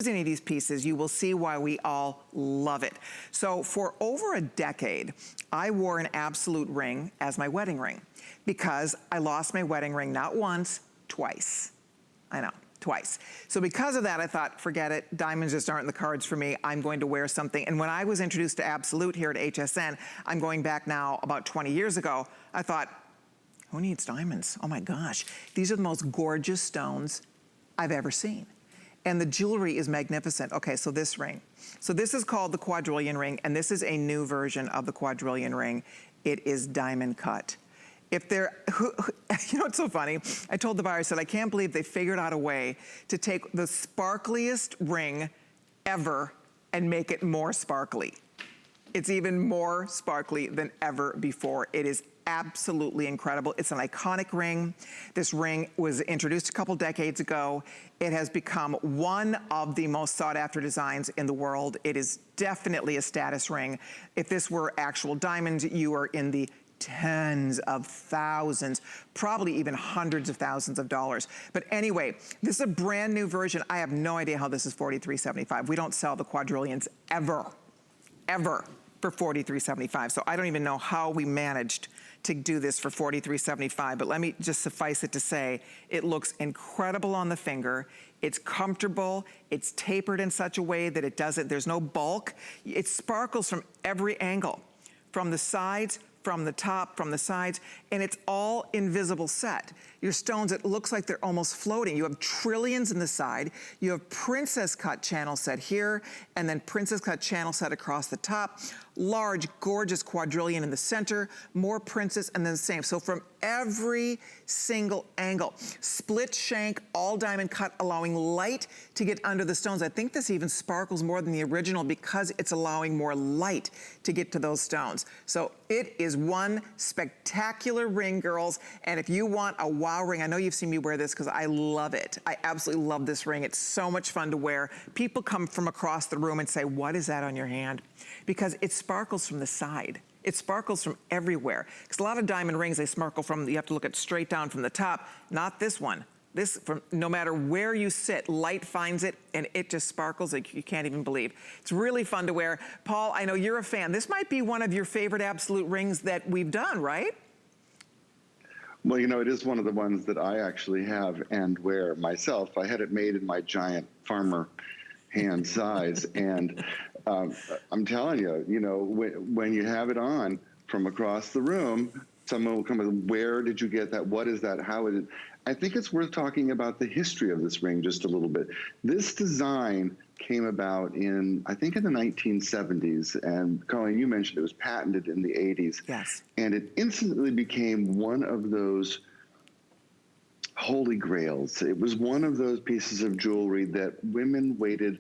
any of these pieces, you will see why we all love it. So for over a decade, I wore an Absolute ring as my wedding ring because I lost my wedding ring not once, twice. I know, twice. So because of that, I thought, forget it, diamonds just aren't in the cards for me. I'm going to wear something. And when I was introduced to Absolute here at HSN, I'm going back now about 20 years ago, I thought, who needs diamonds? Oh my gosh. These are the most gorgeous stones I've ever seen. And the jewelry is magnificent. Okay, so this ring. So this is called the Quadrillion ring, and this is a new version of the Quadrillion ring. It is diamond cut. If they're, you know what's so funny? I told the buyer, I said, I can't believe they figured out a way to take the sparkliest ring ever and make it more sparkly. It's even more sparkly than ever before. It is absolutely incredible. It's an iconic ring. This ring was introduced a couple decades ago. It has become one of the most sought after designs in the world. It is definitely a status ring. If this were actual diamonds, you are in the tens of thousands, probably even hundreds of thousands of dollars. But anyway, this is a brand new version. I have no idea how this is $43.75. We don't sell the Quadrillions ever for $43.75. So I don't even know how we managed to do this for $43.75, but let me just suffice it to say, it looks incredible on the finger. It's comfortable. It's tapered in such a way that it doesn't, there's no bulk. It sparkles from every angle, from the sides, from the top, from the sides, and it's all invisible set. Your stones, it looks like they're almost floating. You have trillions in the side. You have princess cut channel set here, and then princess cut channel set across the top. Large, gorgeous quadrillion in the center, more princess, and then the same. So from every single angle. Split shank, all diamond cut, allowing light to get under the stones. I think this even sparkles more than the original because it's allowing more light to get to those stones. So it is one spectacular ring, girls. And if you want a wow ring, I know you've seen me wear this because I love it. I absolutely love this ring. It's so much fun to wear. People come from across the room and say, what is that on your hand? Because it sparkles from the side. It sparkles from everywhere. Because a lot of diamond rings, they sparkle from, you have to look at straight down from the top. Not this one. This, from no matter where you sit, light finds it and it just sparkles like you can't even believe. It's really fun to wear. Paul, I know you're a fan. This might be one of your favorite Absolute rings that we've done, right? Well, you know, it is one of the ones that I actually have and wear myself. I had it made in my giant farmer hand size. And I'm telling you, you know, when you have it on from across the room, someone will come and, where did you get that? What is that? How is it? I think it's worth talking about the history of this ring just a little bit. This design came about in, I think in the 1970s, and Colleen, you mentioned it was patented in the 80s. Yes. And it instantly became one of those holy grails. It was one of those pieces of jewelry that women waited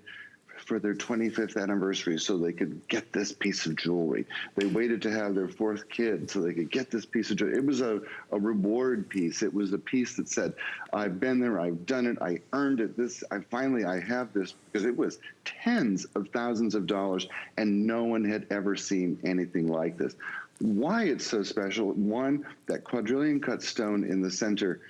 for their 25th anniversary so they could get this piece of jewelry. They waited to have their fourth kid so they could get this piece of jewelry. It was a reward piece. It was a piece that said, I've been there, I've done it, I earned it, I have this, because it was tens of thousands of dollars and no one had ever seen anything like this. Why it's so special, one, that quadrillion cut stone in the center,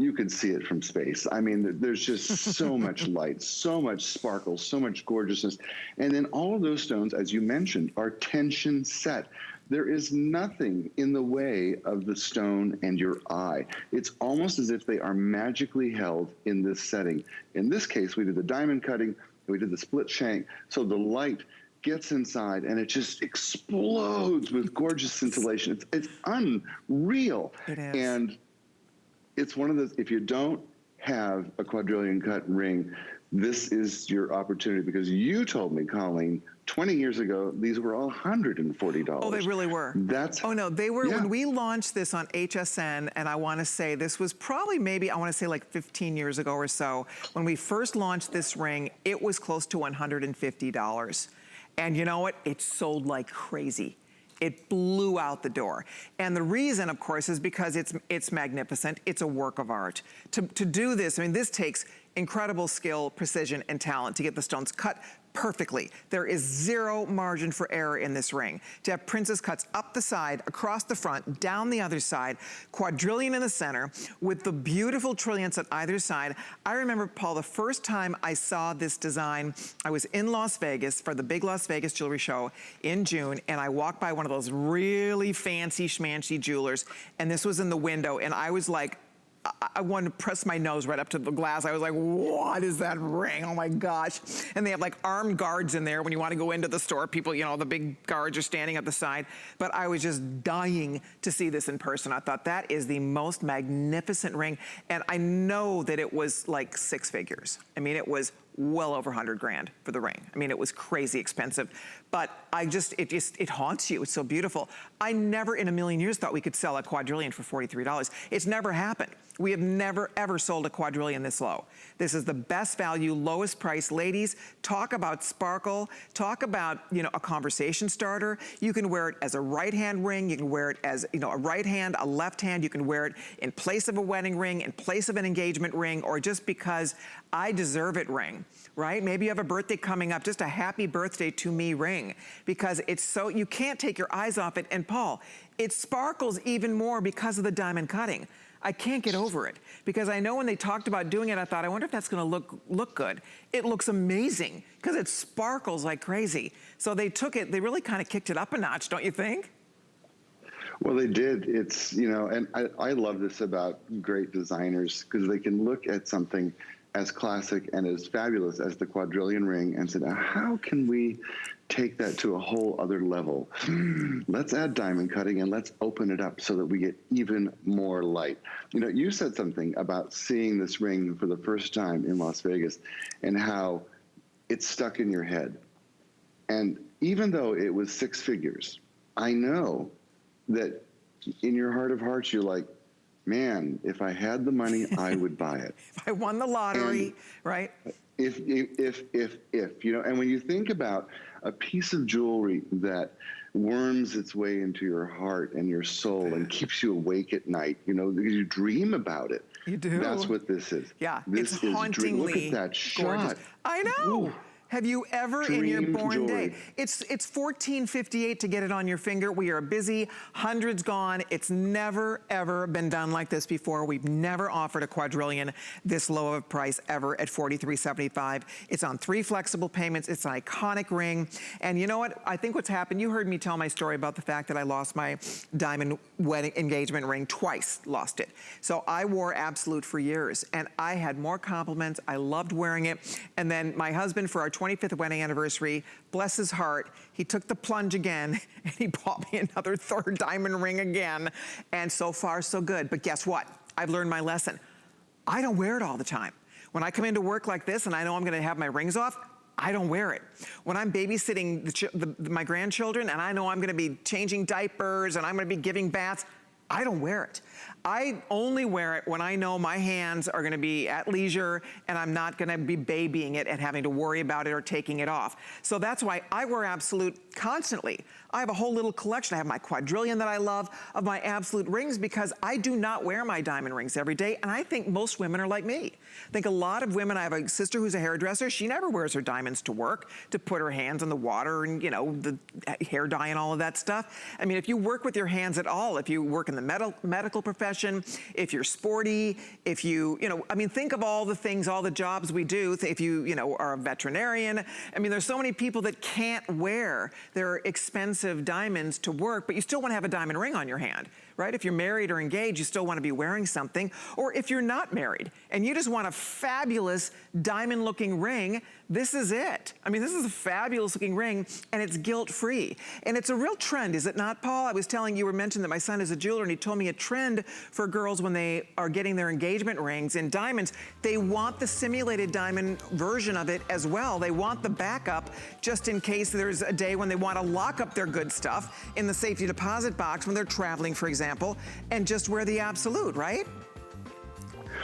you could see it from space. I mean, there's just so much light, so much sparkle, so much gorgeousness. And then all of those stones, as you mentioned, are tension set. There is nothing in the way of the stone and your eye. It's almost as if they are magically held in this setting. In this case, we did the diamond cutting, we did the split shank, so the light gets inside and it just explodes with gorgeous scintillation. It's unreal. It is. And it's one of those, if you don't have a quadrillion cut ring, this is your opportunity, because you told me, Colleen, 20 years ago, these were all $140. Oh, they really were. Oh no, they were, when we launched this on HSN, and I wanna say this was probably maybe, I wanna say like 15 years ago or so, when we first launched this ring, it was close to $150. And you know what? It sold like crazy. It blew out the door. And the reason, of course, is because it's magnificent. It's a work of art. To do this, I mean, this takes incredible skill, precision, and talent to get the stones cut perfectly. There is zero margin for error in this ring. To have princess cuts up the side, across the front, down the other side, quadrillion in the center, with the beautiful trillions at either side. I remember, Paul, the first time I saw this design, I was in Las Vegas for the big Las Vegas jewelry show in June, and I walked by one of those really fancy schmancy jewelers, and this was in the window, and I was like, I wanted to press my nose right up to the glass. I was like, what is that ring? Oh my gosh. And they have like armed guards in there when you want to go into the store. People, you know, the big guards are standing at the side. But I was just dying to see this in person. I thought that is the most magnificent ring. And I know that it was like 6 figures. I mean, it was well over 100 grand for the ring. I mean, it was crazy expensive, but it haunts you. It's so beautiful. I never in a million years thought we could sell a quadrillion for $43. It's never happened. We have never, ever sold a quadrillion this low. This is the best value, lowest price. Ladies, talk about sparkle. Talk about, you know, a conversation starter. You can wear it as a right-hand ring. You can wear it as, you know, a right hand, a left hand. You can wear it in place of a wedding ring, in place of an engagement ring, or just because I deserve it ring, right? Maybe you have a birthday coming up, just a happy birthday to me ring, because it's so, you can't take your eyes off it. And Paul, it sparkles even more because of the diamond cutting. I can't get over it, because I know when they talked about doing it, I thought, I wonder if that's gonna look good. It looks amazing, because it sparkles like crazy. So they took it, they really kind of kicked it up a notch, don't you think? Well, they did. It's, you know, and I love this about great designers, because they can look at something as classic and as fabulous as the quadrillion ring and said, how can we take that to a whole other level? Let's add diamond cutting and let's open it up so that we get even more light. You know, you said something about seeing this ring for the first time in Las Vegas and how it's stuck in your head. And even though it was 6 figures, I know that in your heart of hearts, you're like, man, if I had the money, I would buy it. If I won the lottery, and right? If, you know, and when you think about a piece of jewelry that worms its way into your heart and your soul and keeps you awake at night, you know, because you dream about it. You do. That's what this is. Yeah, this it's is hauntingly look at that gorgeous. shot. I know. Ooh. Have you ever in your born jewelry. day? It's $14.58 to get it on your finger. We are busy, hundreds gone. It's never, ever been done like this before. We've never offered a quadrillion this low of a price ever at $43.75. It's on 3 flexible payments. It's an iconic ring. And you know what? I think what's happened, you heard me tell my story about the fact that I lost my diamond wedding engagement ring twice, lost it. So I wore Absolute for years, and I had more compliments. I loved wearing it. And then my husband, for our 25th wedding anniversary, bless his heart, he took the plunge again and he bought me another 3rd diamond ring again. And so far, so good. But guess what? I've learned my lesson. I don't wear it all the time. When I come into work like this and I know I'm gonna have my rings off, I don't wear it. When I'm babysitting my grandchildren and I know I'm gonna be changing diapers and I'm gonna be giving baths, I don't wear it. I only wear it when I know my hands are gonna be at leisure and I'm not gonna be babying it and having to worry about it or taking it off. So that's why I wear Absolute constantly. I have a whole little collection. I have my quadrillion that I love of my Absolute rings, because I do not wear my diamond rings every day, and I think most women are like me. I think a lot of women, I have a sister who's a hairdresser, she never wears her diamonds to work, to put her hands in the water and, you know, the hair dye and all of that stuff. I mean, if you work with your hands at all, if you work in the medical profession, if you're sporty, if you know, I mean, think of all the things, all the jobs we do. If you know, are a veterinarian. I mean, there's so many people that can't wear their expensive diamonds to work, but you still want to have a diamond ring on your hand, right? If you're married or engaged, you still want to be wearing something. Or if you're not married and you just want a fabulous diamond looking ring, this is it. I mean, this is a fabulous looking ring, and it's guilt-free. And it's a real trend, is it not, Paul? I was telling you, were mentioned that my son is a jeweler, and he told me a trend for girls when they are getting their engagement rings in diamonds, they want the simulated diamond version of it as well. They want the backup just in case there's a day when they want to lock up their good stuff in the safety deposit box when they're traveling, for example, and just wear the Absolute, right?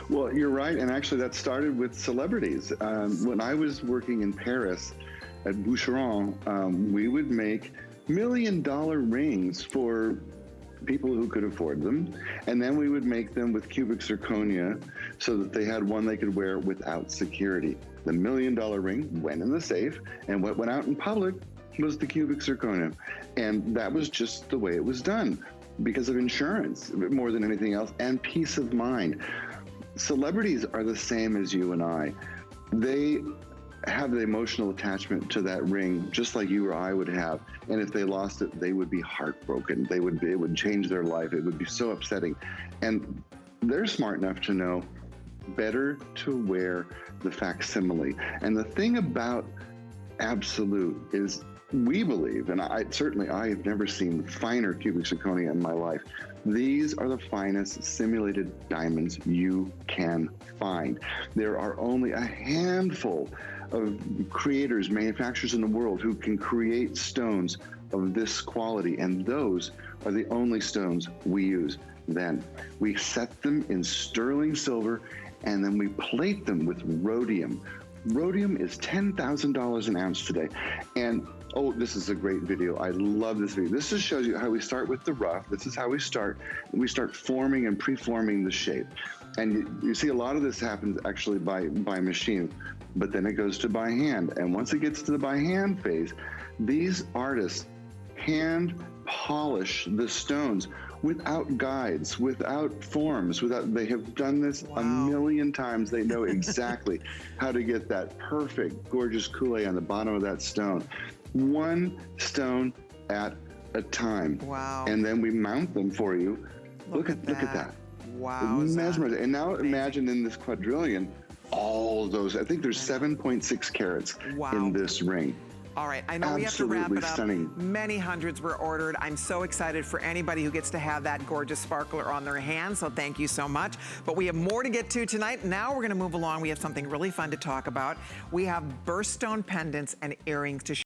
Well, you're right, and actually that started with celebrities. When I was working in Paris at Boucheron, we would make $1 million rings for people who could afford them. And then we would make them with cubic zirconia so that they had one they could wear without security. The $1 million ring went in the safe, and what went out in public was the cubic zirconia. And that was just the way it was done because of insurance more than anything else, and peace of mind. Celebrities are the same as you and I. They have the emotional attachment to that ring just like you or I would have. And if they lost it, they would be heartbroken. It would change their life. It would be so upsetting. And they're smart enough to know better to wear the facsimile. And the thing about Absolute is we believe, and I have never seen finer cubic zirconia in my life. These are the finest simulated diamonds you can find. There are only a handful of creators, manufacturers in the world who can create stones of this quality, and those are the only stones we use. Then we set them in sterling silver, and then we plate them with rhodium. Rhodium is $10,000 an ounce today. And oh, this is a great video. I love this video. This just shows you how we start with the rough. This is how we start. We start forming and pre-forming the shape. And you see a lot of this happens actually by machine, but then it goes to by hand. And once it gets to the by hand phase, these artists hand polish the stones without guides, without forms, they have done this a million times. They know exactly how to get that perfect, gorgeous coulee on the bottom of that stone. One stone at a time. Wow. And then we mount them for you. Look at that. Wow. Mesmerizing. And now imagine in this quadrillion, all those, I think there's 7.6 carats in this ring. All right, I know we have to wrap it up. Stunning. Many hundreds were ordered. I'm so excited for anybody who gets to have that gorgeous sparkler on their hand, so thank you so much. But we have more to get to tonight. Now we're gonna move along. We have something really fun to talk about. We have birthstone pendants and earrings to